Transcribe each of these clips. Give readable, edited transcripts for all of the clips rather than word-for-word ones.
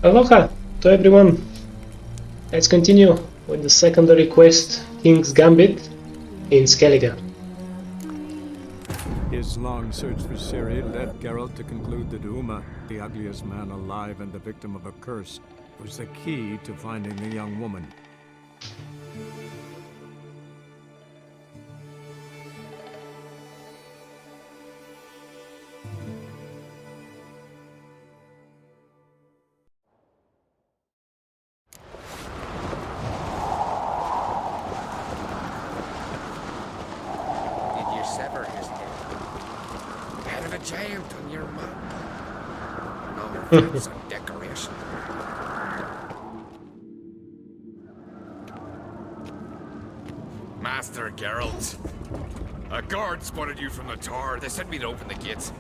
Aloha to everyone. Let's continue with the secondary quest, King's Gambit in Skellige. His long search for Ciri led Geralt to conclude that Uma, the ugliest man alive and the victim of a curse, was the key to finding the young woman. Sever his head. Head of a giant on your map. No, that's a decoration. Master Geralt, a guard spotted you from the tower. They said we'd open the gates.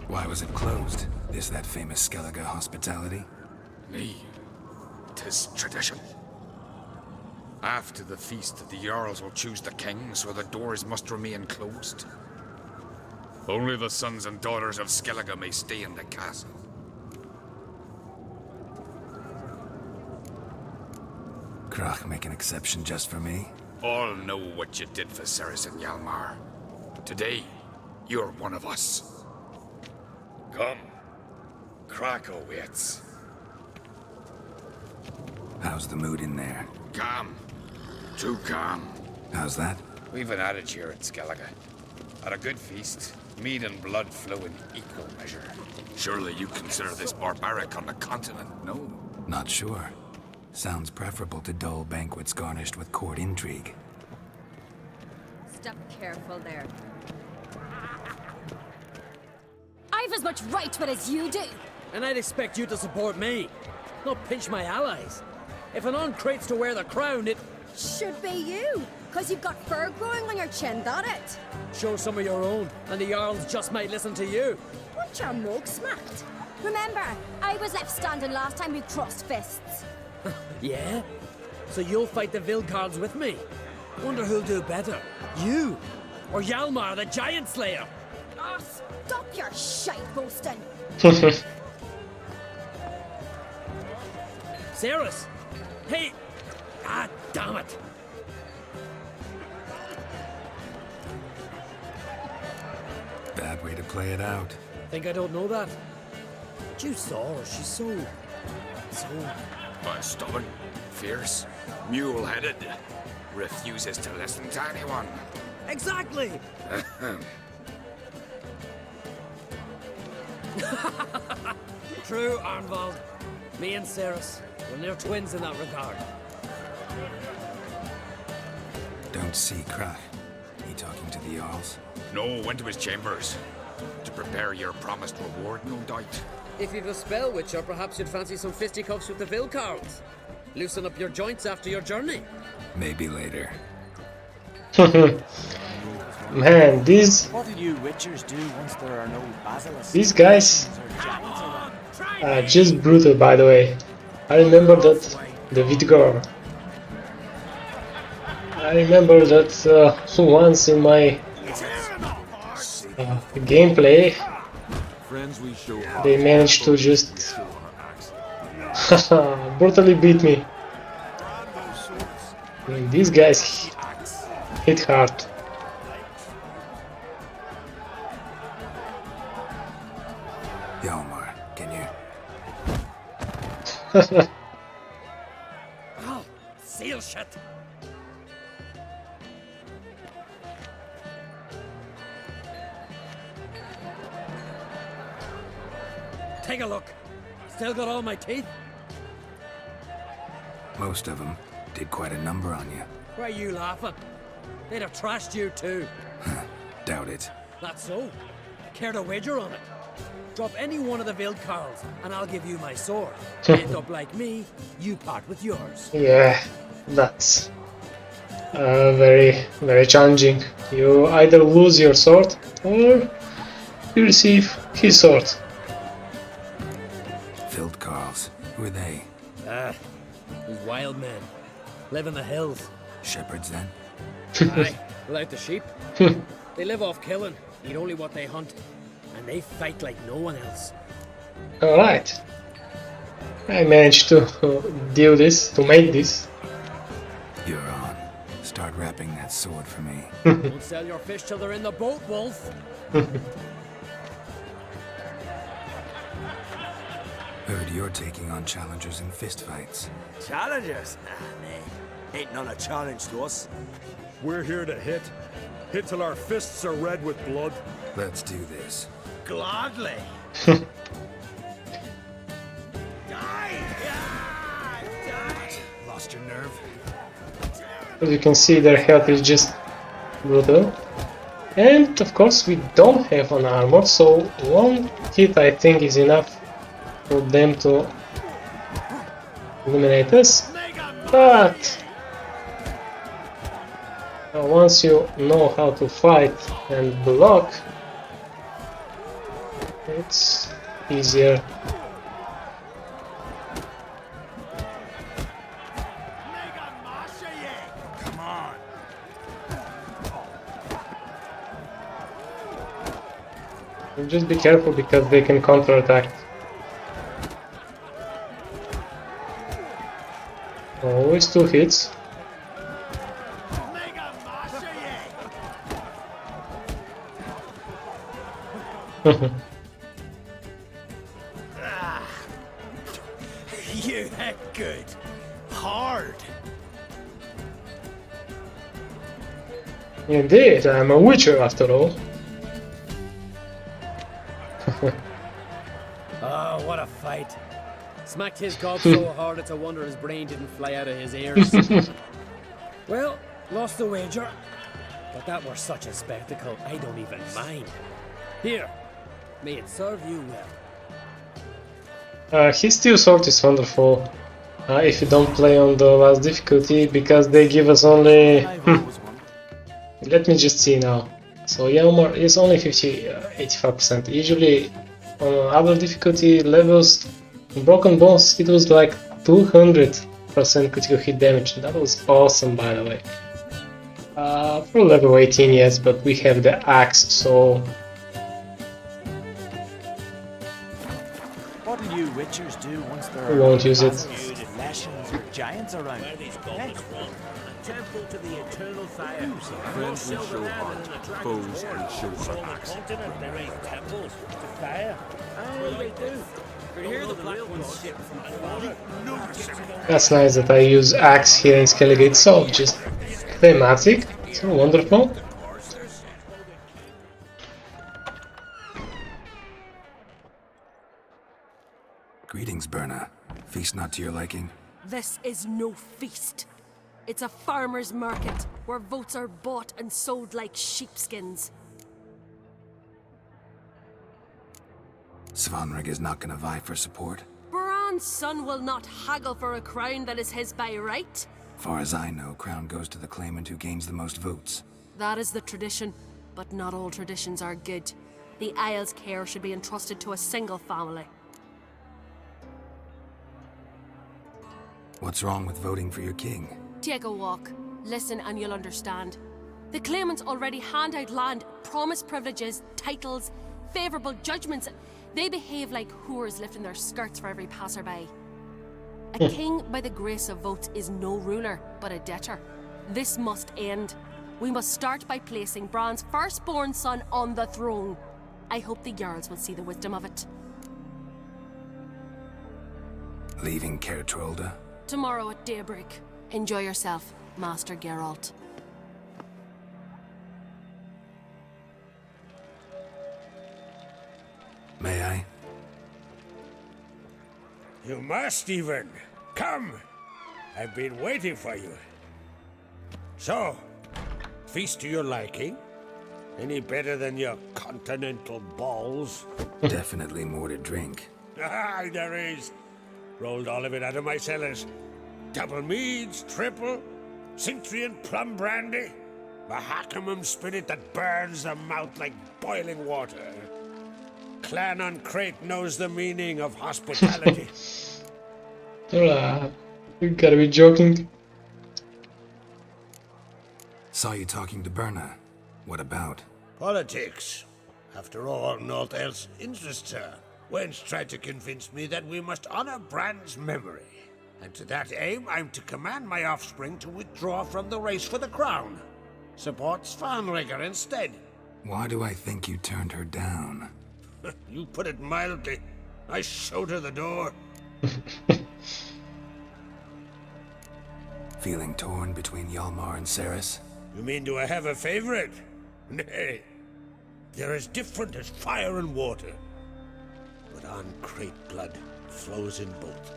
Why was it closed? Is that famous Skellige hospitality? Me. 'Tis tradition. After the feast, the Jarls will choose the king, so the doors must remain closed. Only the sons and daughters of Skellige may stay in the castle. Krach make an exception just for me? All know what you did for Ceres and Hjalmar. Today, you're one of us. Come. Krach waits. How's the mood in there? Calm. Too calm. How's that? We've an adage here at Skellige. At a good feast, mead and blood flow in equal measure. Surely you consider this barbaric on the continent, no? Not sure. Sounds preferable to dull banquets garnished with court intrigue. Step careful there. I've as much right to it as you do. And I'd expect you to support me, not pinch my allies. If an uncrate's to wear the crown, it should be you, because you've got fur growing on your chin, that it? Show some of your own, and the Jarls just might listen to you. Want your mug smacked? Remember, I was left standing last time we crossed fists. Yeah? So you'll fight the Vilcards with me? Wonder who'll do better, you or Hjalmar the Giant Slayer? Oh, stop your shite boasting. Ceres! Hey! Ah, damn it! Bad way to play it out. Think I don't know that? But you saw her, she's so... Stubborn, fierce, mule-headed. Refuses to listen to anyone. Exactly! True, Arnvald. Me and Ceres, we're near twins in that regard. Don't see Krach. He talking to the Jarls? No, went to his chambers. To prepare your promised reward, no doubt. If you've a spell, Witcher, perhaps you'd fancy some fisticuffs with the Vilcards. Loosen up your joints after your journey. Maybe later. Man, What do you Witchers do once there are no basilisks? these guys are just brutal, by the way. I remember that the Vidgar. I remember that once in my gameplay, they managed to just brutally beat me. I mean, these guys hit hard. Hjalmar, can you? Oh, seal shut! Take a look. Still got all my teeth? Most of them did quite a number on you. Why are you laughing? They'd have trashed you too. Doubt it. That's so. Care to wager on it? Drop any one of the Vilcards, and I'll give you my sword. End up like me, you part with yours. Yeah, that's very, very challenging. You either lose your sword or you receive his sword. Vilcards, who are they? These wild men. Live in the hills. Shepherds then? Aye, without the sheep. They live off killing, eat only what they hunt, and they fight like no one else. Alright. I managed to to make this. You're on. Start wrapping that sword for me. Don't sell your fish till they're in the boat, Wolf. Heard you're taking on challengers in fistfights. Challengers? Nah, nah. Ain't none a challenge to us. We're here to hit. Hit till our fists are red with blood. Let's do this. Gladly. Lost your nerve? As you can see, their health is just brutal. And of course we don't have an armor, so one hit I think is enough for them to eliminate us. But once you know how to fight and block, it's easier. Come on. Just be careful because they can counterattack. Always 2 hits. You hit good. Hard. Indeed, I'm a witcher after all. Oh, what a fight. Smacked his gob so hard it's a wonder his brain didn't fly out of his ears. Well, lost the wager. But that were such a spectacle, I don't even mind. Here, may it serve you well. His steel sword is wonderful if you don't play on the last difficulty, because they give us only... Let me just see now. So Hjalmar is only 85%. Usually on other difficulty levels, Broken Bones, it was like 200% critical hit damage. That was awesome, by the way. For level 18, yes, but we have the axe, so... What do you witchers do once there We are won't use it. Lashings or giants around? Temple to the eternal fire. Friends we show heart, foes we show axe. There ain't temples to fire. Oh, they do. But here the black ones ship from water. That's nice that I use axe here in Skellige, so just thematic, so wonderful. Greetings, Berna. Feast not to your liking? This is no feast. It's a farmer's market where votes are bought and sold like sheepskins. Svanrig is not gonna vie for support? Bran's son will not haggle for a crown that is his by right. Far as I know, crown goes to the claimant who gains the most votes. That is the tradition, but not all traditions are good. The Isle's care should be entrusted to a single family. What's wrong with voting for your king? Take a walk, listen and you'll understand. The claimants already hand out land, promise privileges, titles, favourable judgments. They behave like whores lifting their skirts for every passerby. A king by the grace of votes is no ruler, but a debtor. This must end. We must start by placing Bran's firstborn son on the throne. I hope the Jarls will see the wisdom of it. Leaving Caer Trolda? Tomorrow at daybreak. Enjoy yourself, Master Geralt. May I? You must even. Come! I've been waiting for you. So, feast to your liking? Any better than your continental balls? Definitely more to drink. Ah, there is. Rolled all of it out of my cellars. Double meads, triple, Cintrian plum brandy, Mahakimum spirit that burns the mouth like boiling water. Clan on Crate knows the meaning of hospitality. You gotta be joking. Saw you talking to Berna. What about? Politics. After all, naught else interests her. Wench tried to convince me that we must honor Bran's memory. And to that aim, I'm to command my offspring to withdraw from the race for the crown. Support Svanrigger instead. Why do I think you turned her down? You put it mildly. I showed her the door. Feeling torn between Hjalmar and Ceres? You mean, do I have a favorite? Nay. They're as different as fire and water. But Ancrate blood flows in both.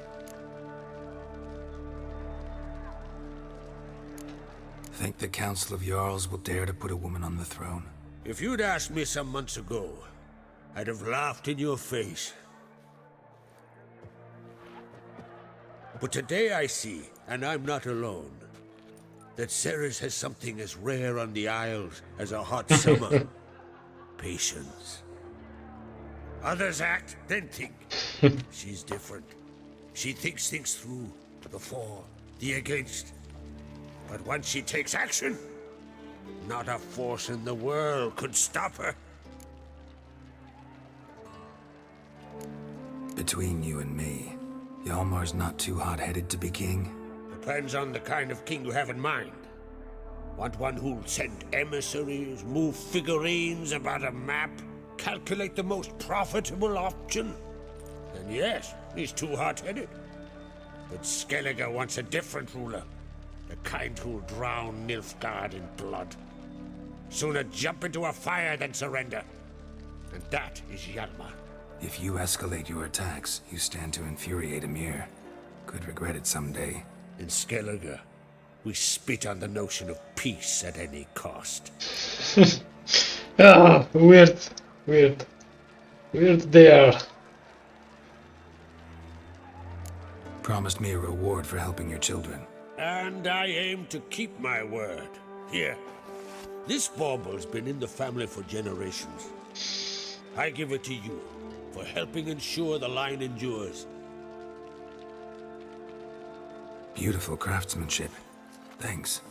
Think the Council of Jarls will dare to put a woman on the throne? If you'd asked me some months ago, I'd have laughed in your face. But today I see, and I'm not alone, that Ceres has something as rare on the Isles as a hot summer. Patience. Others act, then think. She's different. She thinks things through, the for, the against. But once she takes action, not a force in the world could stop her. Between you and me, Hjalmar's not too hot-headed to be king? Depends on the kind of king you have in mind. Want one who'll send emissaries, move figurines about a map, calculate the most profitable option? Then yes, he's too hot-headed. But Skellige wants a different ruler. The kind who'll drown Nilfgaard in blood. Sooner jump into a fire than surrender. And that is Hjalmar. If you escalate your attacks, you stand to infuriate Emir. Could regret it someday. In Skellige, we spit on the notion of peace at any cost. Ah, weird they are. Promised me a reward for helping your children. And I aim to keep my word. Here, this bauble's been in the family for generations. I give it to you for helping ensure the line endures. Beautiful craftsmanship. Thanks.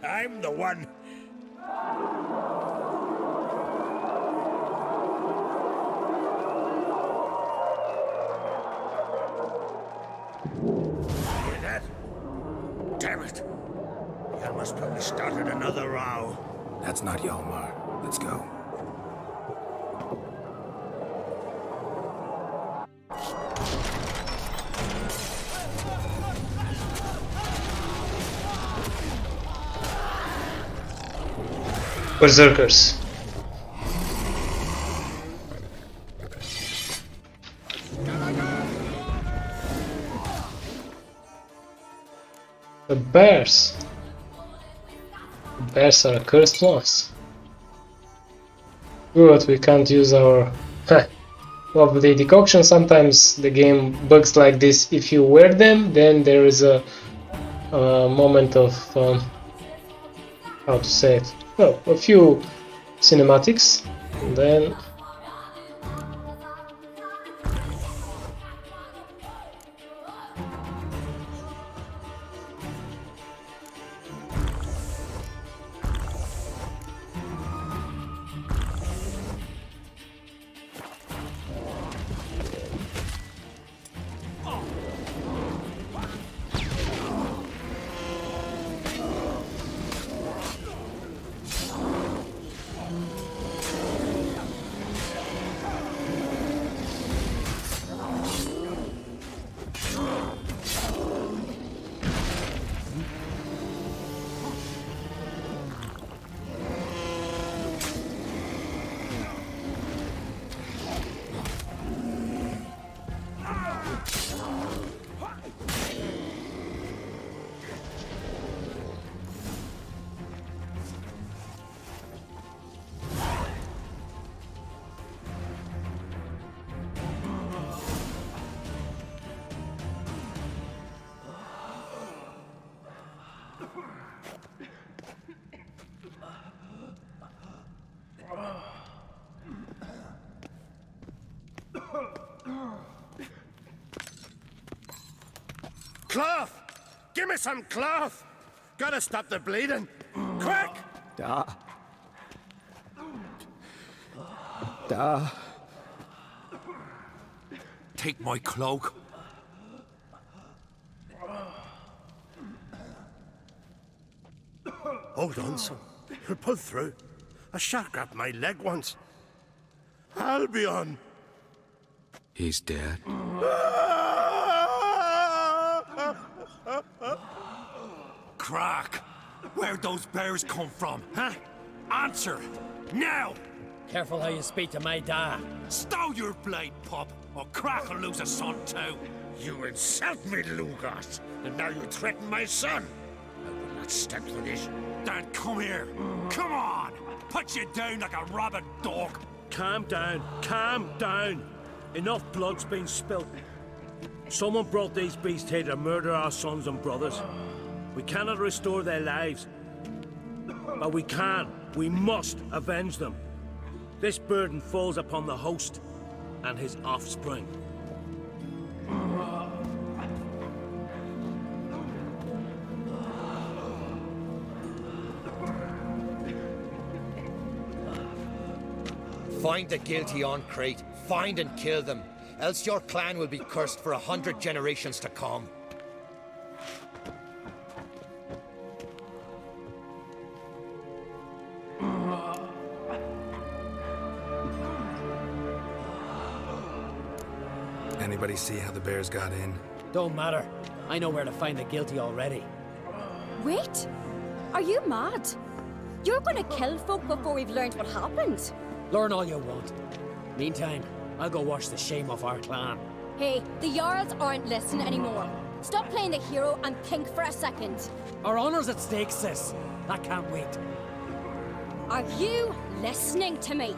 I'm the one. Hear that? Damn it. Hjalmar's probably started another row. That's not Hjalmar. Let's go. Berserkers. The bears. The bears are a cursed ones. Good, we can't use our lovely decoction. Sometimes the game bugs like this. If you wear them, then there is a moment of how to say it. Well, a few cinematics, and then Cloth! Give me some cloth! Gotta stop the bleeding! Quick! take my cloak? Hold on, son. You'll pull through. A shark grabbed my leg once. Albion! He's dead. Crack! Where'd those bears come from, huh? Answer! Now! Careful how you speak to my dad. Stow your blade, pup, or Crack will lose a son too. You insult me, Lugas, and now you threaten my son. I will not stand for this. Dan, come here. Come on! Put you down like a rabid dog. Calm down. Calm down. Enough blood's been spilt. Someone brought these beasts here to murder our sons and brothers. We cannot restore their lives. But we must avenge them. This burden falls upon the host and his offspring. Find the guilty on Crate. Find and kill them. Else your clan will be cursed for 100 generations to come. Anybody see how the bears got in? Don't matter. I know where to find the guilty already. Wait! Are you mad? You're gonna kill folk before we've learned what happened? Learn all you want. Meantime, I'll go wash the shame off our clan. Hey, the Jarls aren't listening anymore. Stop playing the hero and think for a second. Our honor's at stake, sis. I can't wait. Are you listening to me?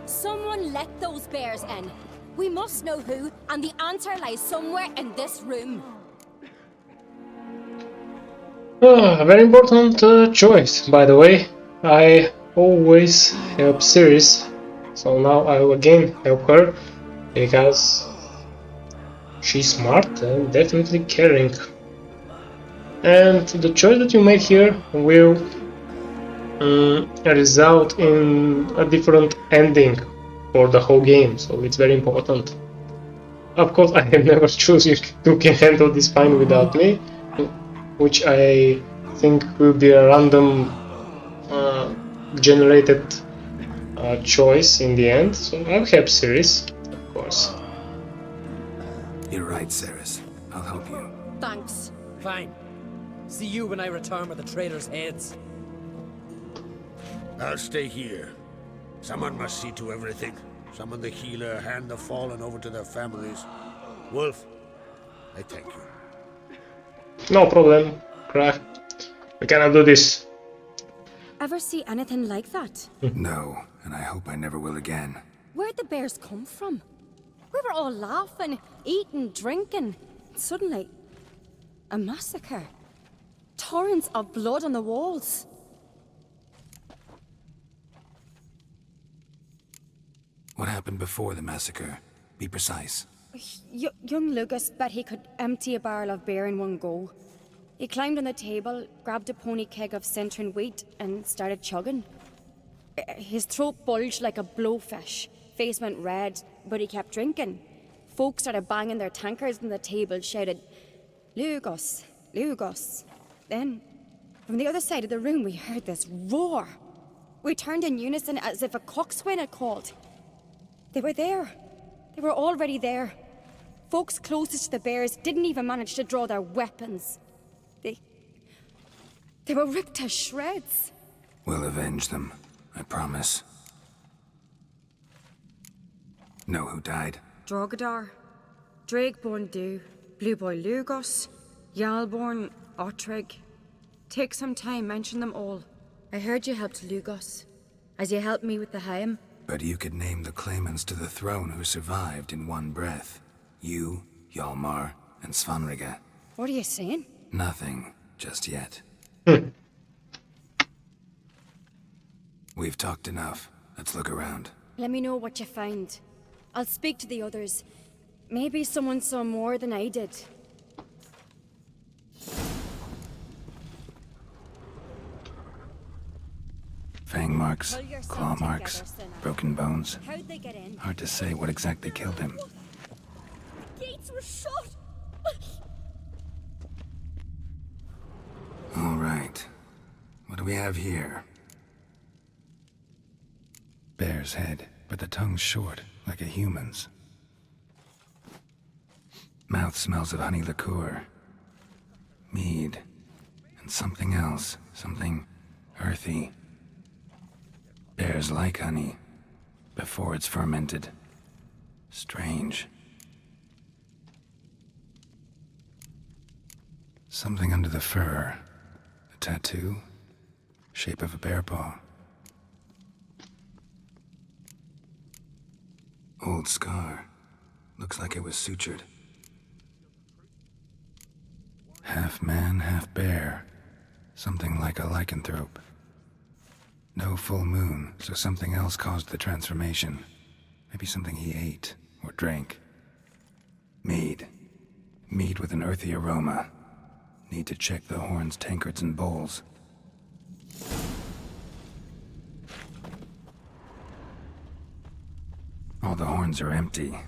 Someone let those bears in. We must know who, and the answer lies somewhere in this room. A very important choice, by the way. I always help Ceres, so now I will again help her because she's smart and definitely caring. And the choice that you make here will result in a different ending for the whole game, so it's very important. Of course, I have never chosen you can handle this fine without me, which I think will be a random generated choice in the end, so I'll help Ceres, of course. You're right, Ceres. I'll help you. Thanks. Fine. See you when I return with the traitors' heads. I'll stay here. Someone must see to everything. Summon the healer, hand the fallen over to their families. Wolf, I thank you. No problem, Crack. We cannot do this. Ever see anything like that? No, and I hope I never will again. Where'd the bears come from? We were all laughing, eating, drinking. Suddenly, a massacre. Torrents of blood on the walls. What happened before the massacre? Be precise. Young Lucas bet he could empty a barrel of beer in one go. He climbed on the table, grabbed a pony keg of centering wheat, and started chugging. His throat bulged like a blowfish. Face went red, but he kept drinking. Folks started banging their tankards on the table, shouted, "Lugos, Lugos." Then, from the other side of the room, we heard this roar. We turned in unison as if a coxswain had called. They were there. They were already there. Folks closest to the bears didn't even manage to draw their weapons. They were ripped to shreds. We'll avenge them, I promise. Know who died? Drogadar, Drakeborn Du, Blue Boy Lugos, Yalborn, Ottrig. Take some time, mention them all. I heard you helped Lugos, as you helped me with the Haim. But you could name the claimants to the throne who survived in one breath. You, Hjalmar, and Svanrige. What are you saying? Nothing, just yet. We've talked enough. Let's look around. Let me know what you find. I'll speak to the others. Maybe someone saw more than I did. Fang marks, Pull yourself claw marks, together, Sinner. broken bones. How'd they get in? Hard to say what exactly killed him. mates were shot. All right. What do we have here? Bear's head, but the tongue's short, like a human's. Mouth smells of honey liqueur. Mead. And something else. Something earthy. Bears like honey. Before it's fermented. Strange. Something under the fur. A tattoo. Shape of a bear paw. Old scar. Looks like it was sutured. Half man, half bear. Something like a lycanthrope. No full moon, so something else caused the transformation. Maybe something he ate or drank. Mead. Mead with an earthy aroma. Need to check the horns, tankards, and bowls. All the horns are empty.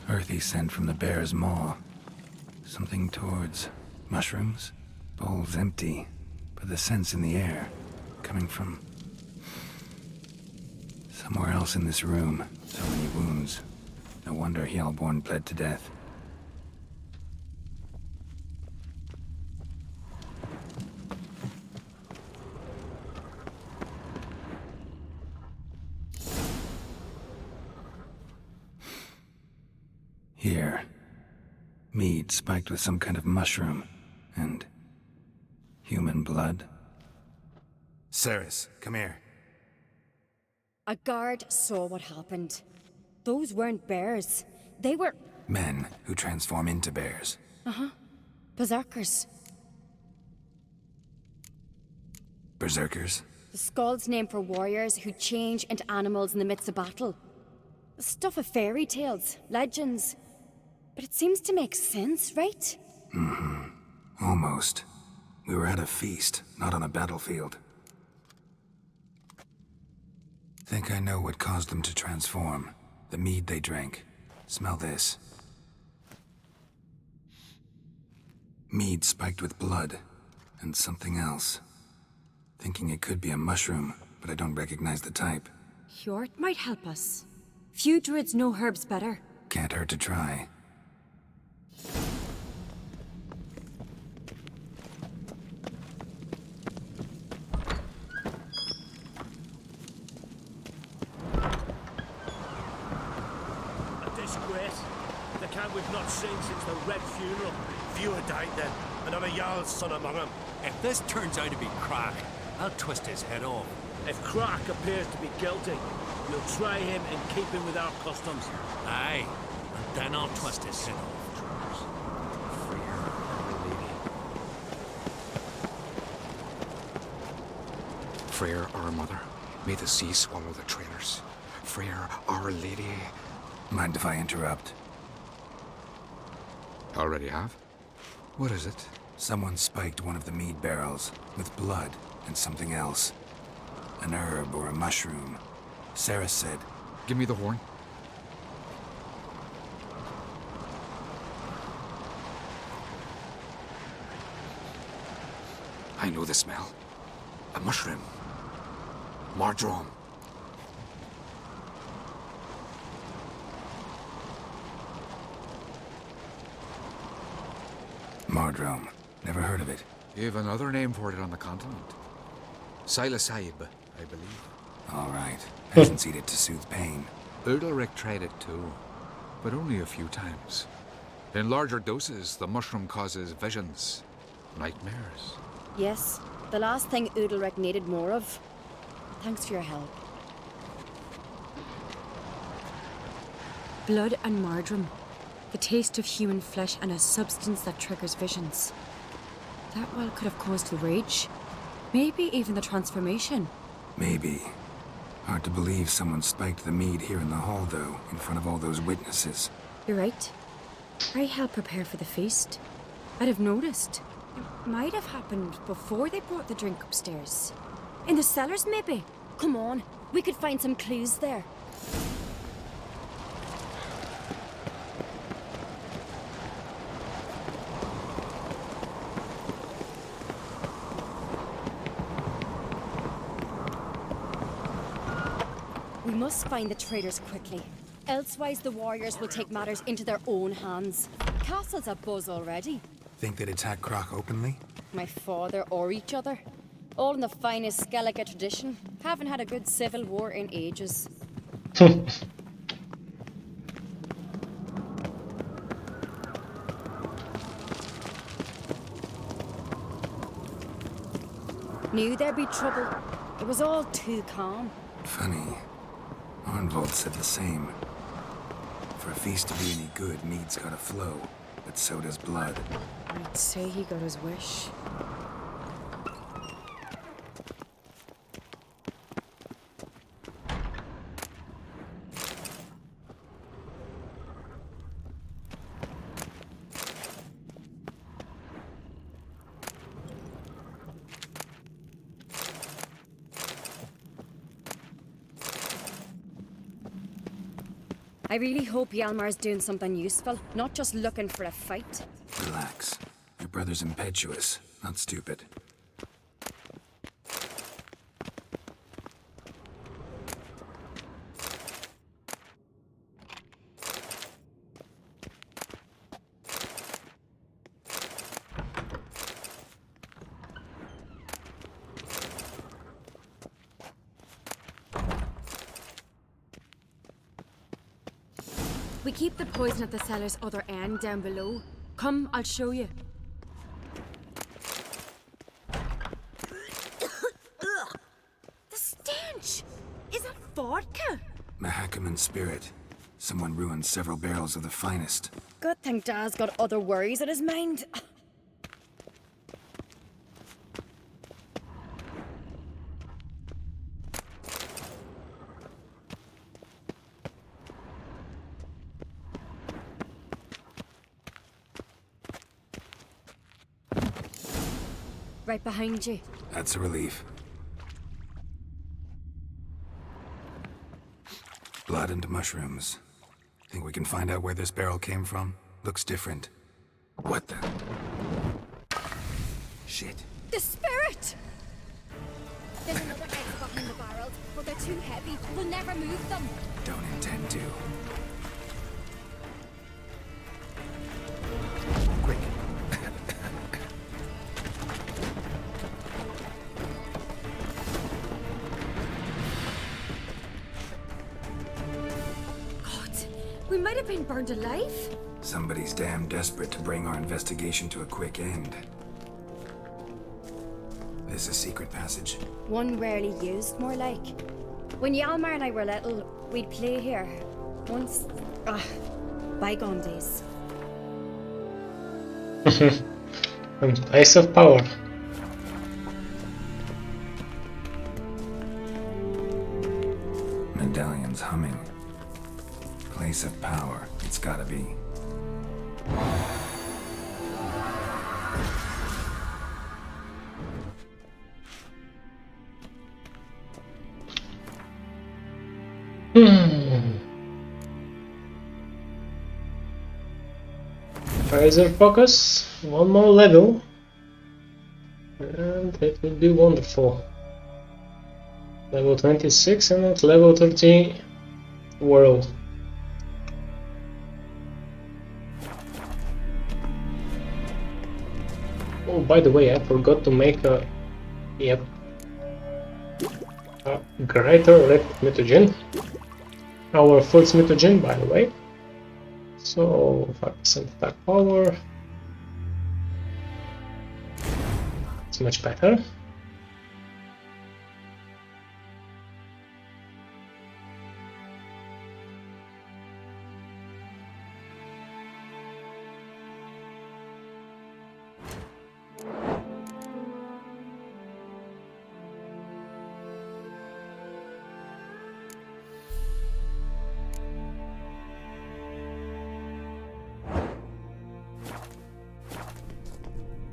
Earthy scent from the bear's maw. Something towards mushrooms. Bowls empty, but the scent's in the air. Coming from somewhere else in this room. So many wounds. No wonder Hjalmar's bled to death. Here. Mead spiked with some kind of mushroom. And human blood. Ceres, come here. A guard saw what happened. Those weren't bears. They were... Men who transform into bears. berserkers. Berserkers? The Skald's name for warriors who change into animals in the midst of battle. The stuff of fairy tales, legends. But it seems to make sense, right? Almost. We were at a feast, not on a battlefield. Think I know what caused them to transform. The mead they drank. Smell this. Mead spiked with blood. And something else. Thinking it could be a mushroom, but I don't recognize the type. Hjort might help us. Few druids know herbs better. Can't hurt to try. We've not seen since the Red Funeral. Few had died then, and I'm a Jarl's son among them. If this turns out to be Crack, I'll twist his head off. If Crack appears to be guilty, we'll try him and keep him with our customs. Aye, and then I'll twist his head off. Freyr, our mother, may the sea swallow the traitors. Freyr, our lady. Mind if I interrupt? Already have? What is it? Someone spiked one of the mead barrels with blood and something else. An herb or a mushroom. Sarah said... Give me the horn. I know the smell. A mushroom. Mardrome. Mardrome. Never heard of it. You have another name for it on the continent. Psilocybe, I believe. All right. Peasants eat it to soothe pain. Udalric tried it too, but only a few times. In larger doses, the mushroom causes visions, nightmares. Yes, the last thing Udalric needed more of. Thanks for your help. Blood and Mardrome. The taste of human flesh and a substance that triggers visions. That well could have caused the rage. Maybe even the transformation. Maybe. Hard to believe someone spiked the mead here in the hall, though, in front of all those witnesses. You're right. I helped prepare for the feast. I'd have noticed. It might have happened before they brought the drink upstairs. In the cellars, maybe? Come on, we could find some clues there. We must find the traitors quickly. Elsewise, the warriors will take matters into their own hands. Castle's a buzz already. Think they'd attack Croc openly? My father or each other. All in the finest Skellige tradition. Haven't had a good civil war in ages. Knew there'd be trouble. It was all too calm. Funny. Arnvold said the same. For a feast to be any good, mead's gotta flow, but so does blood. I'd say he got his wish. I really hope HJALMAR'S doing something useful, not just looking for a fight. Relax. Your brother's impetuous, not stupid. We keep the poison at the cellar's other end down below. Come, I'll show you. The stench! Is that vodka? Mahakaman spirit. Someone ruined several barrels of the finest. Good thing Dad's got other worries in his mind. Right behind you. That's a relief. Blood and mushrooms. Think we can find out where this barrel came from? Looks different. What the? Shit. The spirit! There's another egg behind the barrels, but they're too heavy. We'll never move them. Don't intend to. Quick. We might have been burned alive. Somebody's damn desperate to bring our investigation to a quick end. This is a secret passage. One rarely used, more like. When HJALMAR and I were little, we'd play here. Once... bygone days. Ice of power. Medallion's humming. Place of power. It's gotta be. Razor focus. One more level. And it will be wonderful. Level 26 and at level 30 world. Oh, by the way, I forgot to make a greater electric mutagen. Our first mutagen, by the way. So 5% attack power. It's much better.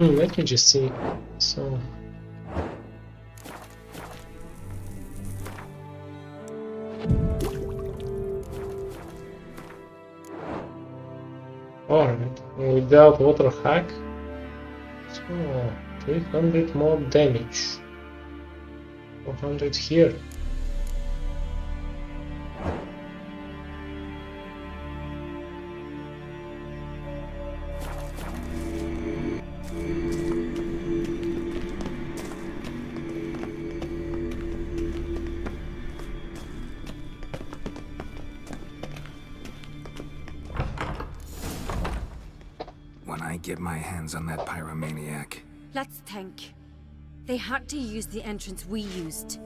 Let me just see. So Alright, without water hack. So 300 more damage. 400 here. When I get my hands on that pyromaniac. Let's think. They had to use the entrance we used.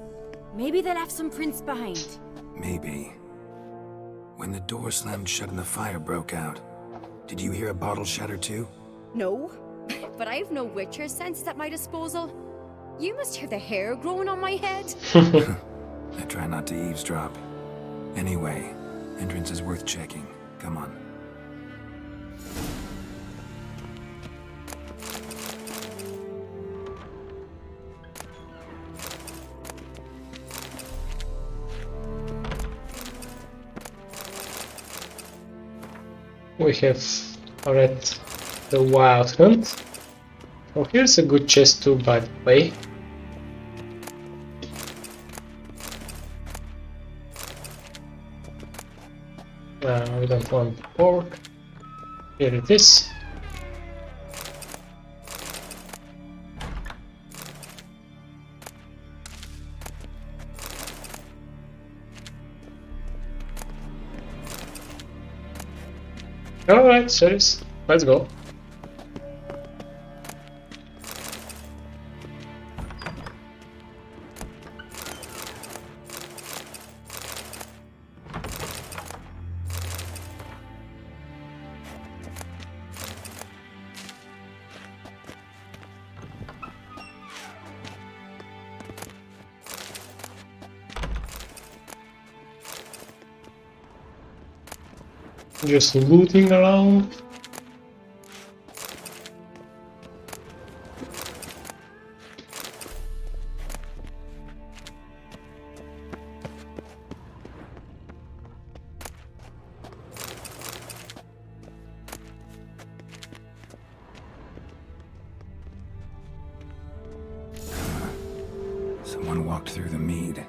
Maybe they left some prints behind. Maybe. When the door slammed shut and the fire broke out, did you hear a bottle shatter too? No, but I've no Witcher senses at my disposal. You must hear the hair growing on my head. I try not to eavesdrop. Anyway, entrance is worth checking. Come on. We have read the Wild Hunt. Oh, here's a good chest too, by the way. We don't want the pork. Here it is. Alright, sirs, let's go. Just looting around. Someone walked through the mead.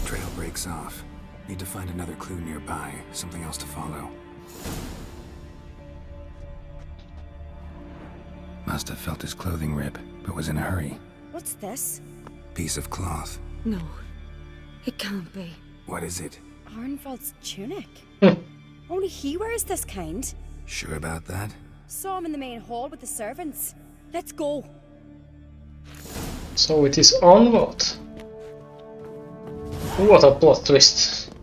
Trail breaks off. Need to find another clue nearby. Something else to follow. Must have felt his clothing rip, but was in a hurry. What's this? Piece of cloth. No, it can't be. What is it? Arnvald's tunic. Only he wears this kind. Sure about that? Saw him in the main hall with the servants. Let's go. So it is Arnvald. What a plot twist.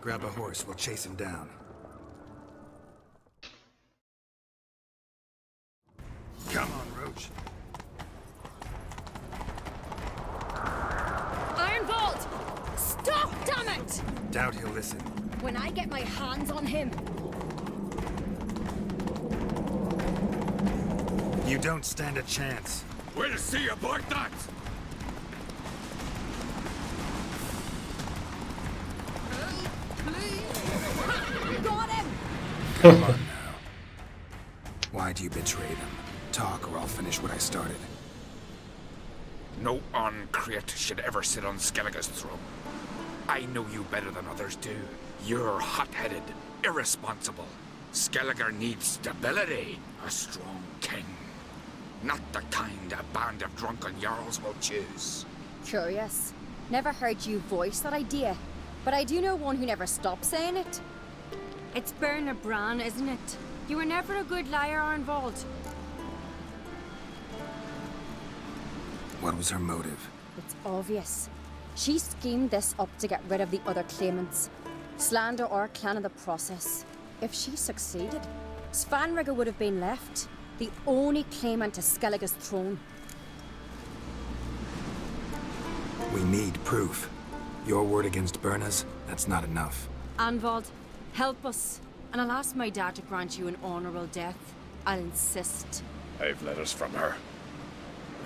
Grab a horse, we'll chase him down. Come on, Roach. Arnvald! Stop, damn it! Doubt he'll listen. When I get my hands on him. You don't stand a chance. We'll see about that! Got him! Come on now. Why'd you betray them? Talk or I'll finish what I started. No uncreate should ever sit on Skellige's throne. I know you better than others do. You're hot-headed, irresponsible. Skellige needs stability, a strong king. Not the kind a band of drunken jarls will choose. Curious. Never heard you voice that idea, but I do know one who never stops saying it. It's Berna Bran, isn't it? You were never a good liar, Arnvald. What was her motive? It's obvious. She schemed this up to get rid of the other claimants. Slander our clan in the process. If she succeeded, Svanrige would have been left, the only claimant to Skellige's throne. We need proof. Your word against Berna's? That's not enough. Anvald, help us, and I'll ask my dad to grant you an honourable death. I'll insist. I've letters from her.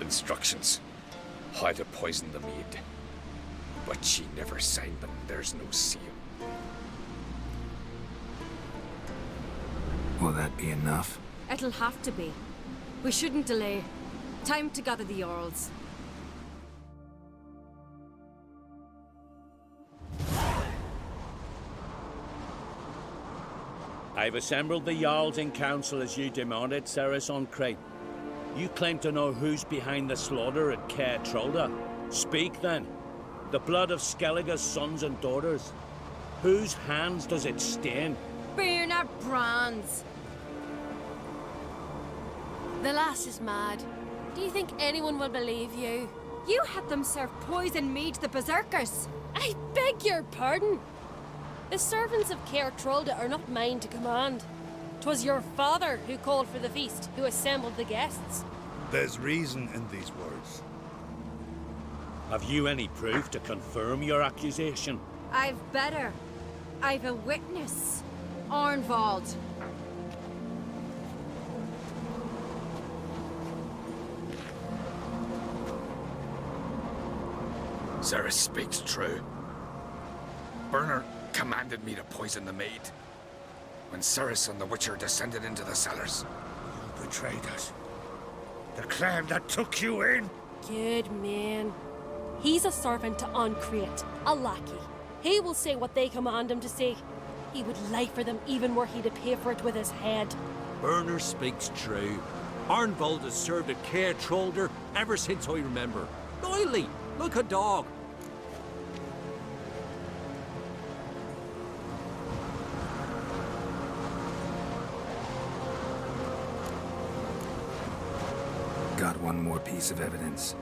Instructions. How to poison the mead. But she never signed them. There's no seal. Will that be enough? It'll have to be. We shouldn't delay. Time to gather the Jarls. I've assembled the Jarls in council as you demanded, Ceres on Crate. You claim to know who's behind the slaughter at Caer Trolda. Speak then. The blood of Skellige's sons and daughters. Whose hands does it stain? Birna Brand's. The lass is mad. Do you think anyone will believe you? You had them serve poison mead to the berserkers. I beg your pardon. The servants of Caer Trolda are not mine to command. 'Twas your father who called for the feast, who assembled the guests. There's reason in these words. Have you any proof to confirm your accusation? I've better. I've a witness. Arnvald. Ceres speaks true. Berna commanded me to poison the maid. When Ceres and the Witcher descended into the cellars. You betrayed us. The clan that took you in. Good man. He's a servant to Uncreate, a lackey. He will say what they command him to say. He would lie for them even were he to pay for it with his head. Berner speaks true. Arnvald has served at Caer Trolder ever since I remember. Loyally, like a dog. Got one more piece of evidence.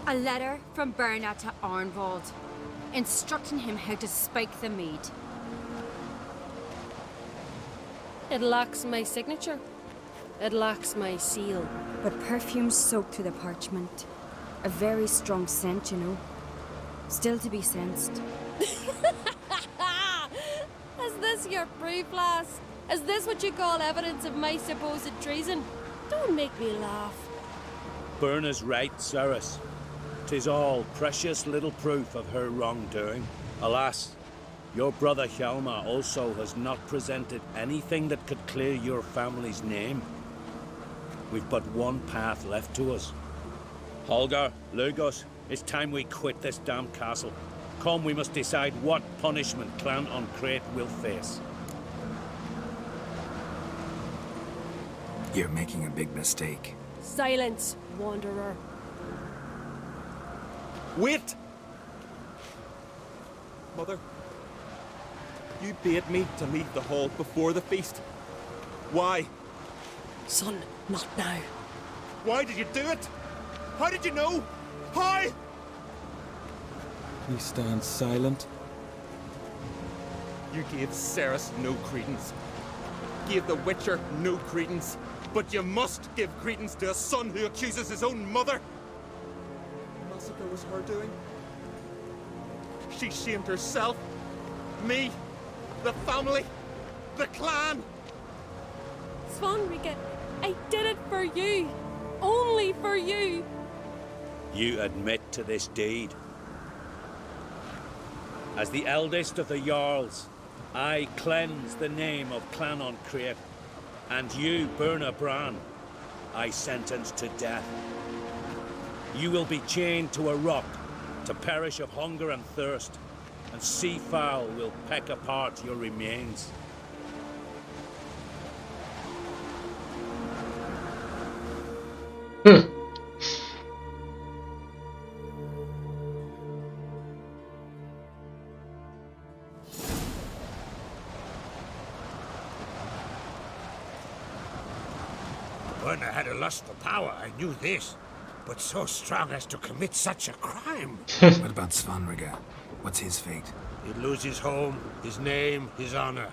A letter from Birna to Arnvald, instructing him how to spike the mead. It lacks my signature. It lacks my seal. But perfume soaked through the parchment. A very strong scent, you know. Still to be sensed. Is this your proof, lass? Is this what you call evidence of my supposed treason? Don't make me laugh. Berna's right, Ceres. 'Tis all precious little proof of her wrongdoing. Alas, your brother Hjalmar also has not presented anything that could clear your family's name. We've but one path left to us. Holger, Lugos, it's time we quit this damn castle. Come, we must decide what punishment Clan Uncreate will face. You're making a big mistake. Silence, wanderer. Wait! Mother, you bade me to leave the hall before the feast. Why? Son, not now. Why did you do it? How did you know? How? We stand silent. You gave Ceres no credence. Gave the Witcher no credence. But you must give credence to a son who accuses his own mother. The massacre was her doing. She shamed herself, me, the family, the clan. Svanrika, I did it for you. Only for you. You admit to this deed. As the eldest of the Jarls, I cleanse the name of Clan Uncreate. And you, Birna Bran, I sentence to death. You will be chained to a rock to perish of hunger and thirst, and seafowl will peck apart your remains. Berna had a lust for power, I knew this. But so strong as to commit such a crime. What about Svanrika? What's his fate? He'd lose his home, his name, his honor.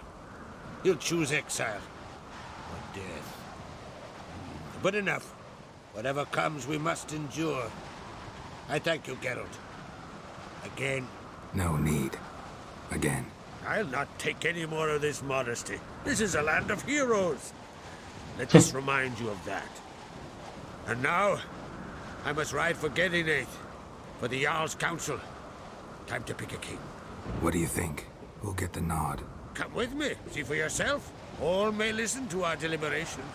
He'll choose exile. Or death. But enough. Whatever comes, we must endure. I thank you, Geralt. Again. No need. Again. I'll not take any more of this modesty. This is a land of heroes. Let us remind you of that. And now, I must ride for Gedinath, for the Jarl's Council. Time to pick a king. What do you think? Who'll get the nod? Come with me, see for yourself. All may listen to our deliberations.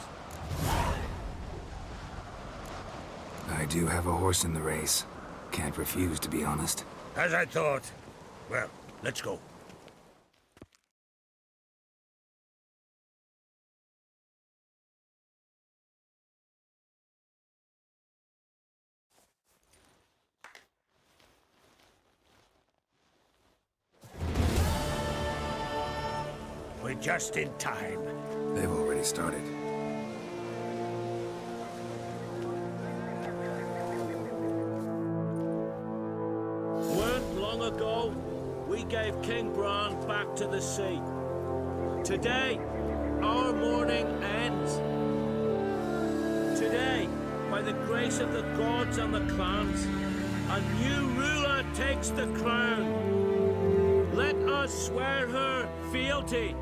I do have a horse in the race. Can't refuse, to be honest. As I thought. Well, let's go. We're just in time. They've already started. Weren't long ago, we gave King Bran back to the sea. Today, our mourning ends. Today, by the grace of the gods and the clans, a new ruler takes the crown. Let us swear her fealty.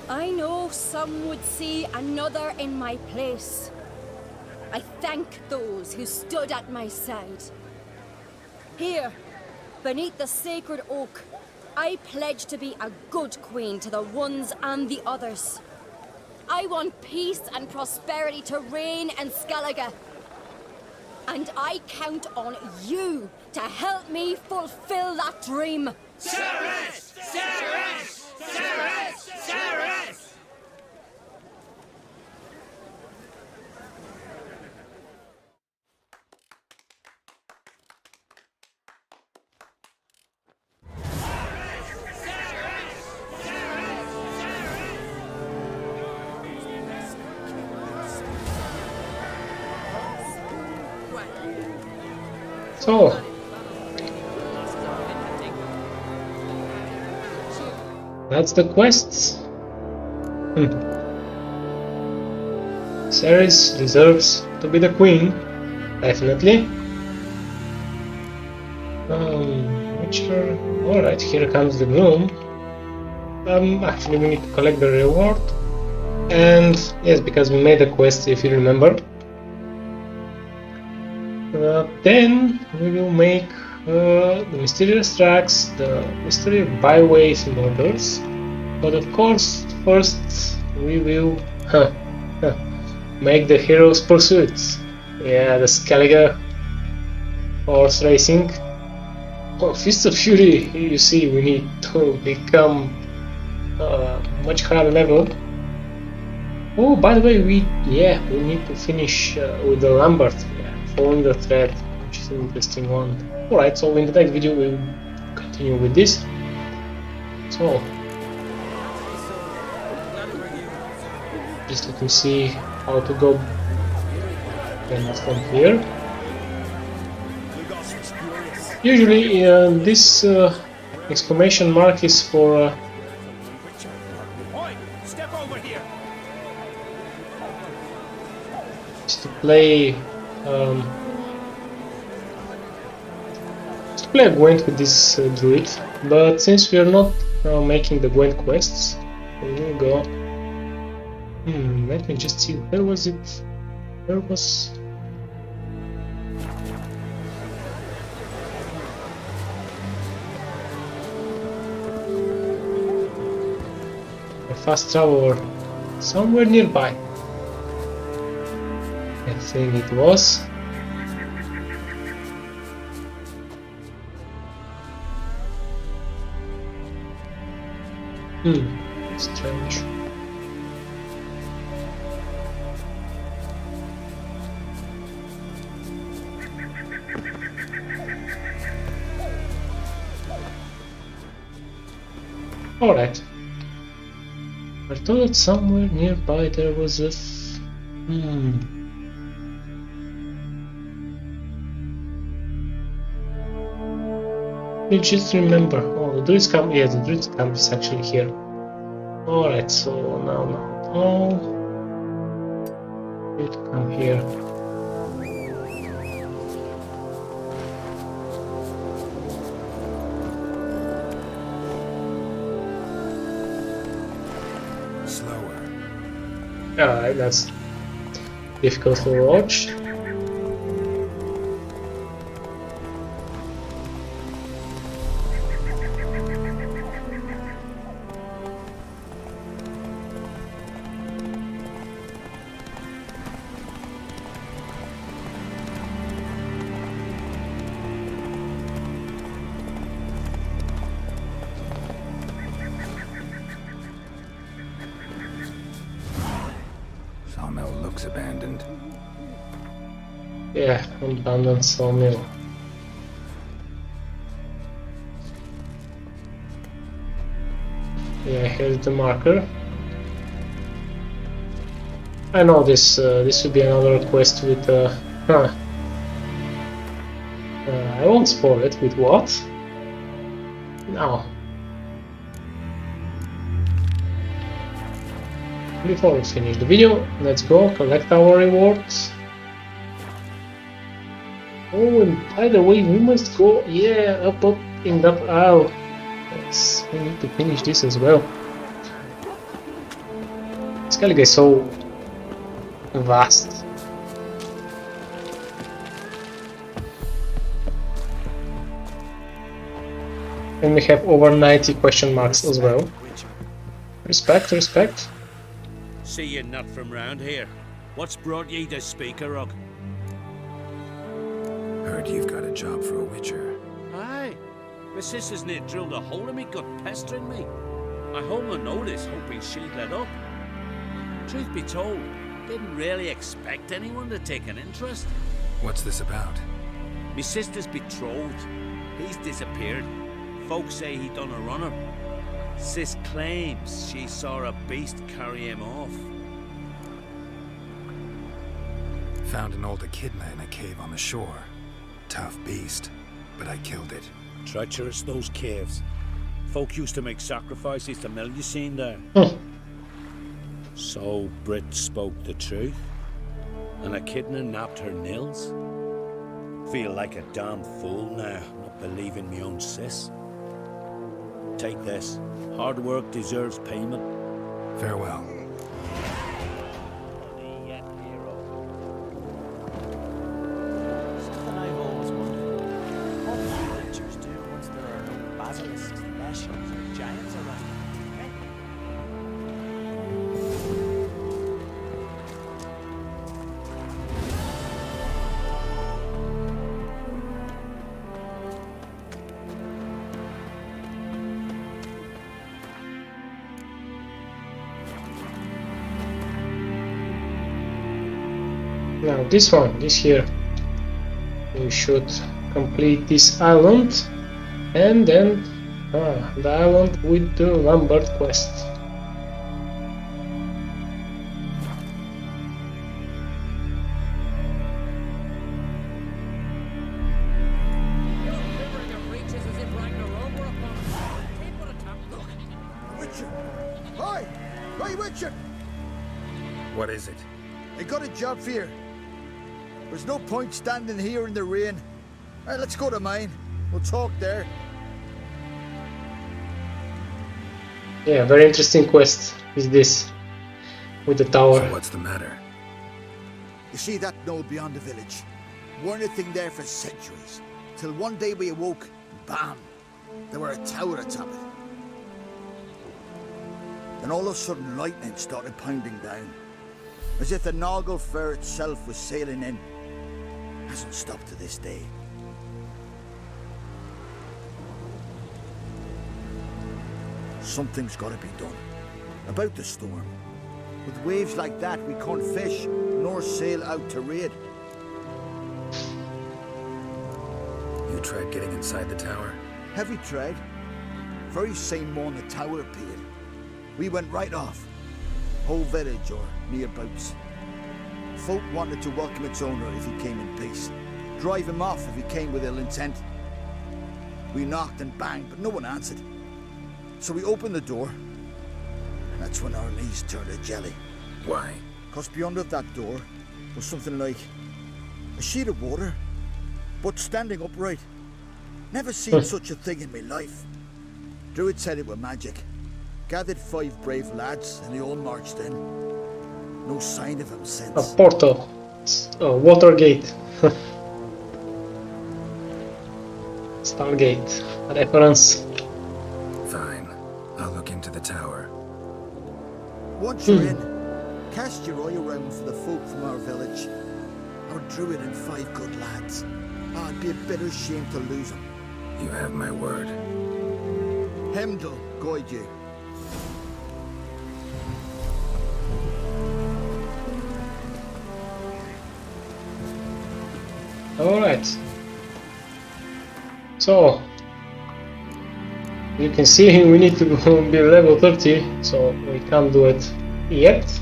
I know some would see another in my place. I thank those who stood at my side. Here, beneath the sacred oak, I pledge to be a good queen to the ones and the others. I want peace and prosperity to reign in Skellige. And I count on you to help me fulfill that dream. Ceres! Ceres! Ceres! Ceres! So, that's the quests. Ceres deserves to be the queen, definitely. Witcher. Alright, here comes the groom. Actually, we need to collect the reward. And yes, because we made a quest, if you remember. Then we will make the mysterious tracks, the mystery byways murders. But of course, first we will make the hero's pursuits. Yeah, the Skellige horse racing. Oh, Fist of Fury. You see, we need to become much higher level. Oh, by the way, we need to finish with the Lambert. Following the thread, which is an interesting one. Alright, so in the next video we'll continue with this. So, just let me see how to go and from here. Usually this exclamation mark is for is to play a Gwent with this druid, but since we are not making the Gwent quests, we will go. Let me just see, where was it? Where was... a fast traveler somewhere nearby. I think it was. Strange. Alright. I thought somewhere nearby there was a... You just remember. Oh, the druid's camp. Yeah, the druid's camp is actually here. Alright, so now. Oh, druid camp here. Slower. Alright, that's difficult to watch. Sawmill looks abandoned. Yeah, abandoned sawmill. Yeah, here's the marker. I know this. This would be another quest with. I won't spoil it. With what? No. Before we finish the video, let's go collect our rewards. Oh, and by the way, we must go, yeah, up in that aisle. Yes, we need to finish this as well. Skellige is so vast. And we have over 90 question marks as well. Respect, respect. See you not from round here. What's brought ye to Speaker Rug? Heard you've got a job for a witcher. Aye. My sister's near drilled a hole in me gut, pestering me. I hung on notice, hoping she'd let up. Truth be told, didn't really expect anyone to take an interest. What's this about? Me sister's betrothed. He's disappeared. Folks say he done a runner. Sis claims she saw a beast carry him off. Found an old echidna in a cave on the shore. Tough beast, but I killed it. Treacherous, those caves. Folk used to make sacrifices to mill you seen there. So Brit spoke the truth. An echidna napped her nils. Feel like a damn fool now, not believing me own sis. Take this. Hard work deserves payment. Farewell. Something I've always wondered. What do witchers do once there are no basilisks, leshens, or giants around? Now this one, this here, we should complete this island and then the island with the Lambert quest. Witcher! Hi! Hi, Witcher! What is it? I got a job for you. There's no point standing here in the rain. Alright, let's go to mine. We'll talk there. Yeah, very interesting quest is this with the tower. So what's the matter? You see that knoll beyond the village? Weren't a thing there for centuries. Till one day we awoke, bam! There were a tower atop it. Then all of a sudden lightning started pounding down. As if the Noggle Fair itself was sailing in. Hasn't stopped to this day. Something's gotta be done. About the storm. With waves like that, we can't fish, nor sail out to raid. You tried getting inside the tower? Heavy tread. Very same morning the tower appeared. We went right off, whole village or nearabouts. Folk wanted to welcome its owner if he came in peace, drive him off if he came with ill intent. We knocked and banged, but no one answered. So we opened the door, and that's when our knees turned to jelly. Why? Because beyond of that door was something like a sheet of water, but standing upright. Never seen such a thing in my life. Druid said it were magic. Gathered 5 brave lads, and they all marched in. No sign of him since. A portal. Watergate. Stargate. Reference. Fine. I'll look into the tower. Once you're in, cast your eye around for the folk from our village. Our druid and 5 good lads. It'd be a bitter shame to lose them. You have my word. Hemdall, guide you. Alright. So, you can see we need to be level 30, so we can't do it yet.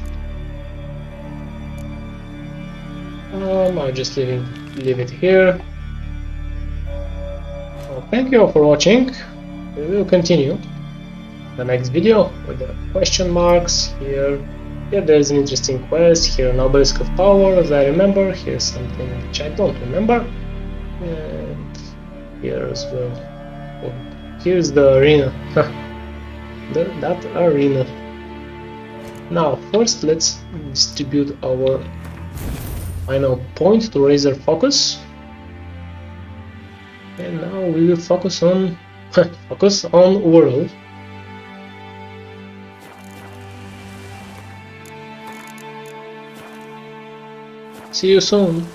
I'll just leave it here. Well, thank you all for watching. We will continue the next video with the question marks. Here there's an interesting quest. Here an obelisk of power, as I remember. Here's something which I don't remember. And here as well. Oh, here's the arena. that arena. Now, first let's distribute our final point to raise our focus. And now we will focus on world. See you soon.